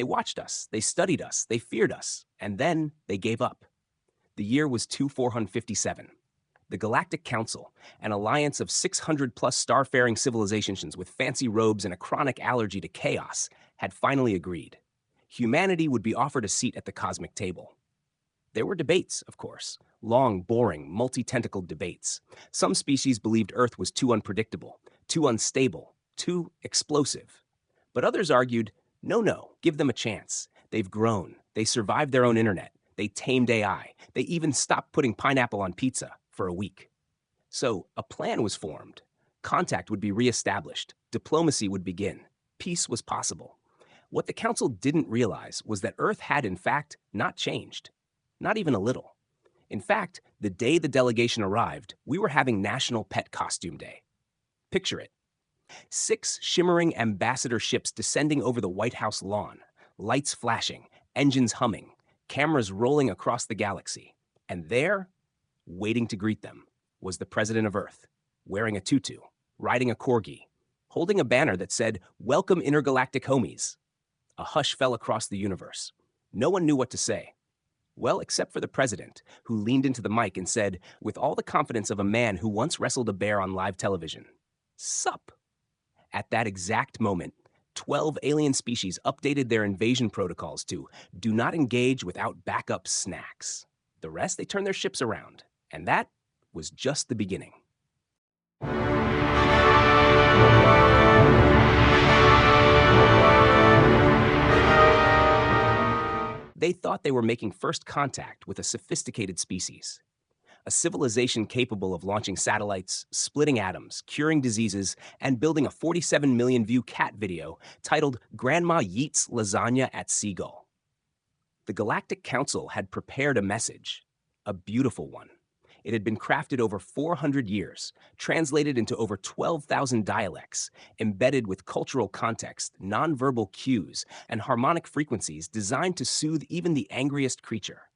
They watched us, they studied us, they feared us, and then they gave up. The year was 2457. The Galactic Council, an alliance of 600-plus starfaring civilizations with fancy robes and a chronic allergy to chaos, had finally agreed. Humanity would be offered a seat at the cosmic table. There were debates, of course, long, boring, multi-tentacled debates. Some species believed Earth was too unpredictable, too unstable, too explosive. But others argued, no, give them a chance. They've grown, they survived their own internet, they tamed AI, they even stopped putting pineapple on pizza for a week. So a plan was formed. Contact would be reestablished, diplomacy would begin, peace was possible. What the Council didn't realize was that Earth had, in fact, not changed. Not even a little. In fact, the day the delegation arrived, we were having National Pet Costume Day. Picture it. 6 shimmering ambassador ships descending over the White House lawn, lights flashing, engines humming, cameras rolling across the galaxy. And there, waiting to greet them, was the President of Earth, wearing a tutu, riding a corgi, holding a banner that said, "Welcome intergalactic homies." A hush fell across the universe. No one knew what to say. Well, except for the president, who leaned into the mic and said, with all the confidence of a man who once wrestled a bear on live television, "Sup." At that exact moment, 12 alien species updated their invasion protocols to do not engage without backup snacks. The rest, they turned their ships around. And that was just the beginning. They thought they were making first contact with a sophisticated species. A civilization capable of launching satellites, splitting atoms, curing diseases, and building a 47 million view cat video titled Grandma Yeats Lasagna at Seagull. The Galactic Council had prepared a message, a beautiful one. It had been crafted over 400 years, translated into over 12,000 dialects, embedded with cultural context, nonverbal cues, and harmonic frequencies designed to soothe even the angriest creature.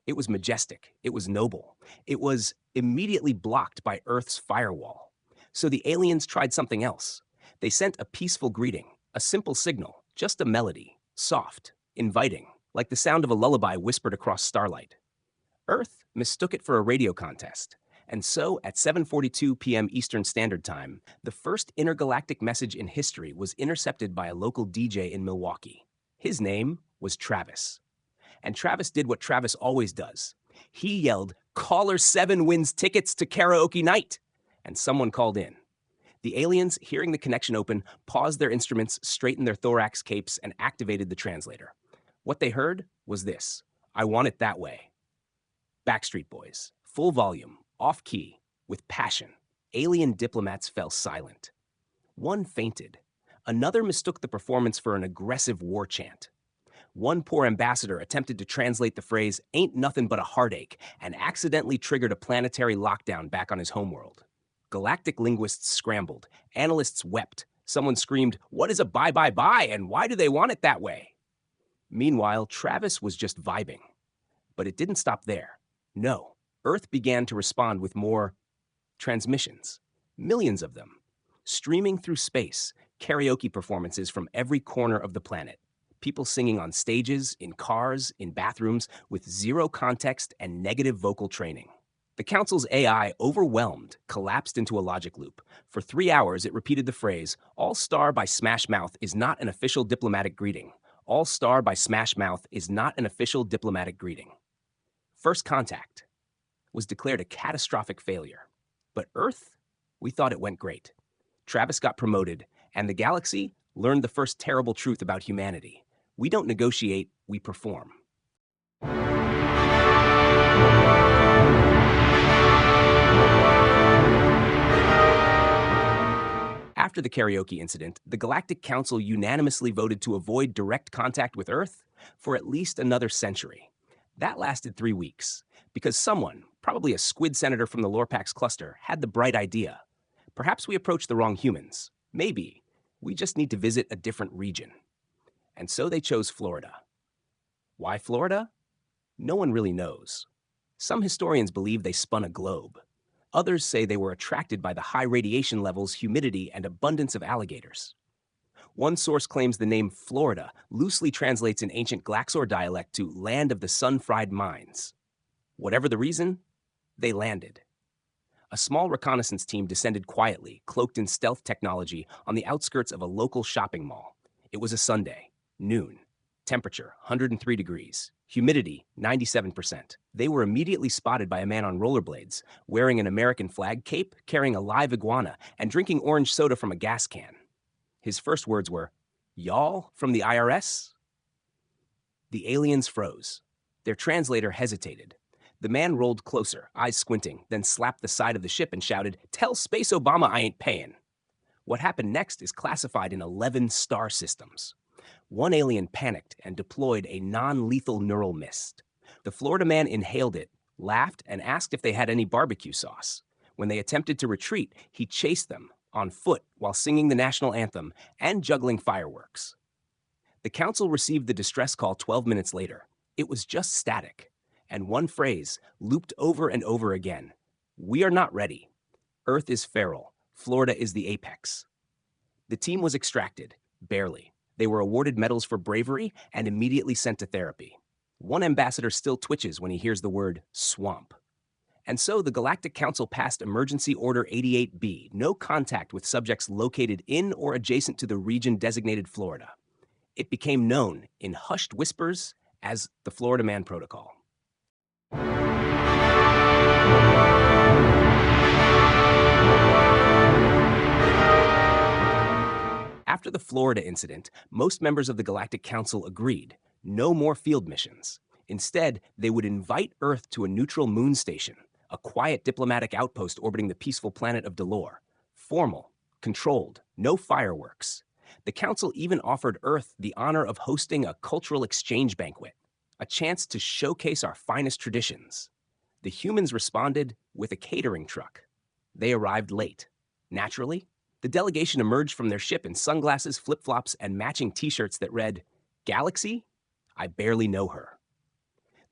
It was majestic, it was noble, it was immediately blocked by Earth's firewall. So the aliens tried something else. They sent a peaceful greeting, a simple signal, just a melody, soft, inviting, like the sound of a lullaby whispered across starlight. Earth mistook it for a radio contest, and so at 7:42 p.m. Eastern Standard Time, the first intergalactic message in history was intercepted by a local DJ in Milwaukee. His name was Travis. And Travis did what Travis always does. He yelled, "Caller 7 wins tickets to karaoke night!" And someone called in. The aliens, hearing the connection open, paused their instruments, straightened their thorax capes, and activated the translator. What they heard was this: "I want it that way." Backstreet Boys, full volume, off-key, with passion. Alien diplomats fell silent. One fainted. Another mistook the performance for an aggressive war chant. One poor ambassador attempted to translate the phrase "ain't nothing but a heartache" and accidentally triggered a planetary lockdown back on his homeworld. Galactic linguists scrambled. Analysts wept. Someone screamed, "What is a bye-bye-bye, and why do they want it that way?" Meanwhile, Travis was just vibing. But it didn't stop there. No, Earth began to respond with more transmissions, millions of them, streaming through space, karaoke performances from every corner of the planet, people singing on stages, in cars, in bathrooms, with zero context and negative vocal training. The Council's AI, overwhelmed, collapsed into a logic loop. For 3 hours, it repeated the phrase, "All Star by Smash Mouth is not an official diplomatic greeting. All Star by Smash Mouth is not an official diplomatic greeting." First contact was declared a catastrophic failure. But Earth, we thought it went great. Travis got promoted, and the galaxy learned the first terrible truth about humanity. We don't negotiate, we perform. After the karaoke incident, the Galactic Council unanimously voted to avoid direct contact with Earth for at least another century. That lasted 3 weeks, because someone, probably a squid senator from the Lorpax cluster, had the bright idea. Perhaps we approached the wrong humans. Maybe we just need to visit a different region. And so they chose Florida. Why Florida? No one really knows. Some historians believe they spun a globe. Others say they were attracted by the high radiation levels, humidity, and abundance of alligators. One source claims the name Florida loosely translates in ancient Glaxor dialect to land of the sun-fried mines. Whatever the reason, they landed. A small reconnaissance team descended quietly, cloaked in stealth technology, on the outskirts of a local shopping mall. It was a Sunday, noon. Temperature, 103 degrees. Humidity, 97%. They were immediately spotted by a man on rollerblades, wearing an American flag cape, carrying a live iguana, and drinking orange soda from a gas can. His first words were, "Y'all from the IRS?" The aliens froze. Their translator hesitated. The man rolled closer, eyes squinting, then slapped the side of the ship and shouted, "Tell Space Obama I ain't paying." What happened next is classified in 11 star systems. One alien panicked and deployed a non-lethal neural mist. The Florida man inhaled it, laughed, and asked if they had any barbecue sauce. When they attempted to retreat, he chased them, on foot, while singing the national anthem and juggling fireworks. The council received the distress call 12 minutes later. It was just static, and one phrase, looped over and over again. "We are not ready. Earth is feral. Florida is the apex." The team was extracted, barely. They were awarded medals for bravery and immediately sent to therapy. One ambassador still twitches when he hears the word swamp. And so the Galactic Council passed Emergency Order 88B, no contact with subjects located in or adjacent to the region designated Florida. It became known, in hushed whispers, as the Florida Man Protocol. After the Florida incident, most members of the Galactic Council agreed, no more field missions. Instead, they would invite Earth to a neutral moon station, a quiet diplomatic outpost orbiting the peaceful planet of Delore. Formal, controlled, no fireworks. The Council even offered Earth the honor of hosting a cultural exchange banquet, a chance to showcase our finest traditions. The humans responded with a catering truck. They arrived late. Naturally, the delegation emerged from their ship in sunglasses, flip-flops, and matching t-shirts that read, "Galaxy? I barely know her."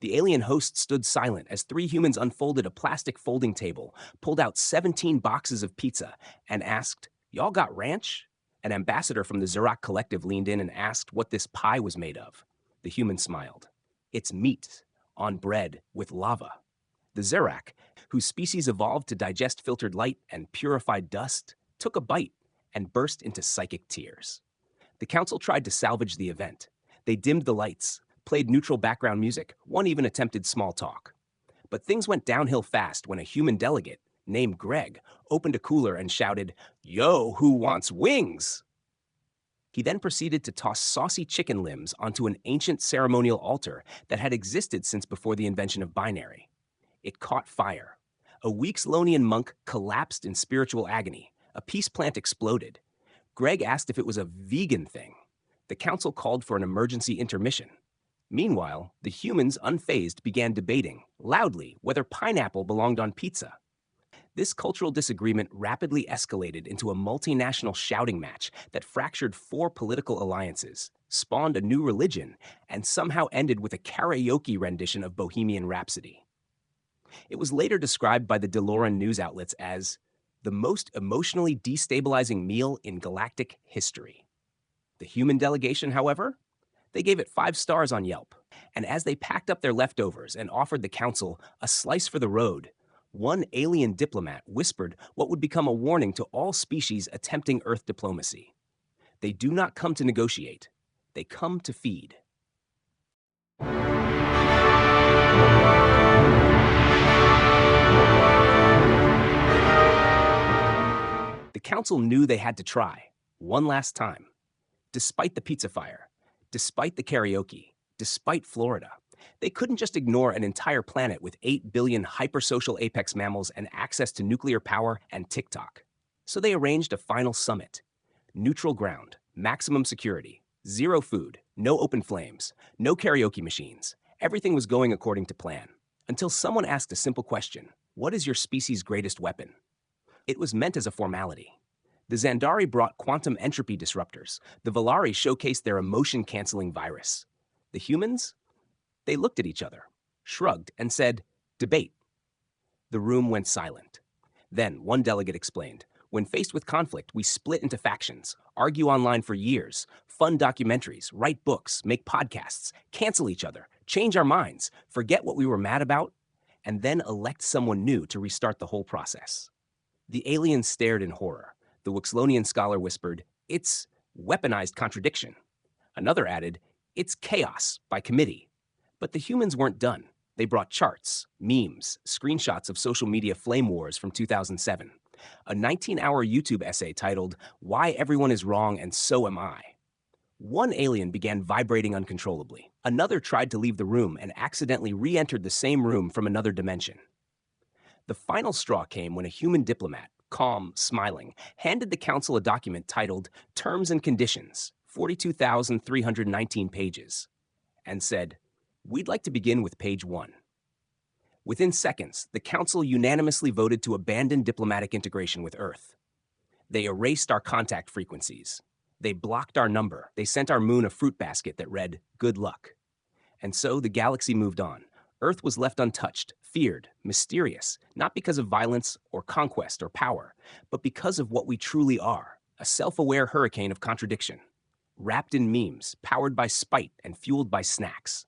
The alien host stood silent as three humans unfolded a plastic folding table, pulled out 17 boxes of pizza, and asked, "Y'all got ranch?" An ambassador from the Xerox Collective leaned in and asked what this pie was made of. The human smiled. "It's meat, on bread, with lava." The Xerox, whose species evolved to digest filtered light and purified dust, took a bite and burst into psychic tears. The council tried to salvage the event. They dimmed the lights, played neutral background music, one even attempted small talk. But things went downhill fast when a human delegate, named Greg, opened a cooler and shouted, "Yo, who wants wings?" He then proceeded to toss saucy chicken limbs onto an ancient ceremonial altar that had existed since before the invention of binary. It caught fire. A Weekslonian monk collapsed in spiritual agony. A peace plant exploded. Greg asked if it was a vegan thing. The council called for an emergency intermission. Meanwhile, the humans, unfazed, began debating, loudly, whether pineapple belonged on pizza. This cultural disagreement rapidly escalated into a multinational shouting match that fractured 4 political alliances, spawned a new religion, and somehow ended with a karaoke rendition of Bohemian Rhapsody. It was later described by the Delorean news outlets as the most emotionally destabilizing meal in galactic history. The human delegation, however, they gave it 5 stars on Yelp. And as they packed up their leftovers and offered the council a slice for the road, one alien diplomat whispered what would become a warning to all species attempting Earth diplomacy. They do not come to negotiate. They come to feed. The council knew they had to try, one last time. Despite the pizza fire, despite the karaoke, despite Florida, they couldn't just ignore an entire planet with 8 billion hypersocial apex mammals and access to nuclear power and TikTok. So they arranged a final summit. Neutral ground, maximum security, zero food, no open flames, no karaoke machines. Everything was going according to plan. Until someone asked a simple question: what is your species' greatest weapon? It was meant as a formality. The Xandari brought quantum entropy disruptors. The Valari showcased their emotion-canceling virus. The humans? They looked at each other, shrugged, and said, "Debate." The room went silent. Then one delegate explained, When faced with conflict, we split into factions, argue online for years, fund documentaries, write books, make podcasts, cancel each other, change our minds, forget what we were mad about, and then elect someone new to restart the whole process. The aliens stared in horror. The Wixlonian scholar whispered, "It's weaponized contradiction." Another added, "It's chaos by committee." But the humans weren't done. They brought charts, memes, screenshots of social media flame wars from 2007, a 19-hour YouTube essay titled, "Why Everyone is Wrong and So Am I." One alien began vibrating uncontrollably. Another tried to leave the room and accidentally re-entered the same room from another dimension. The final straw came when a human diplomat, calm, smiling, handed the council a document titled Terms and Conditions, 42,319 pages, and said, "We'd like to begin with page 1. Within seconds, the council unanimously voted to abandon diplomatic integration with Earth. They erased our contact frequencies. They blocked our number. They sent our moon a fruit basket that read, "Good luck." And so the galaxy moved on. Earth was left untouched, feared, mysterious, not because of violence or conquest or power, but because of what we truly are, a self-aware hurricane of contradiction, wrapped in memes, powered by spite and fueled by snacks.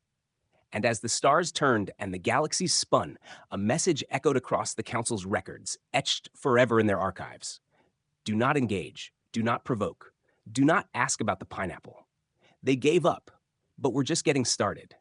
And as the stars turned and the galaxies spun, a message echoed across the Council's records, etched forever in their archives. Do not engage. Do not provoke. Do not ask about the pineapple. They gave up, but we're just getting started.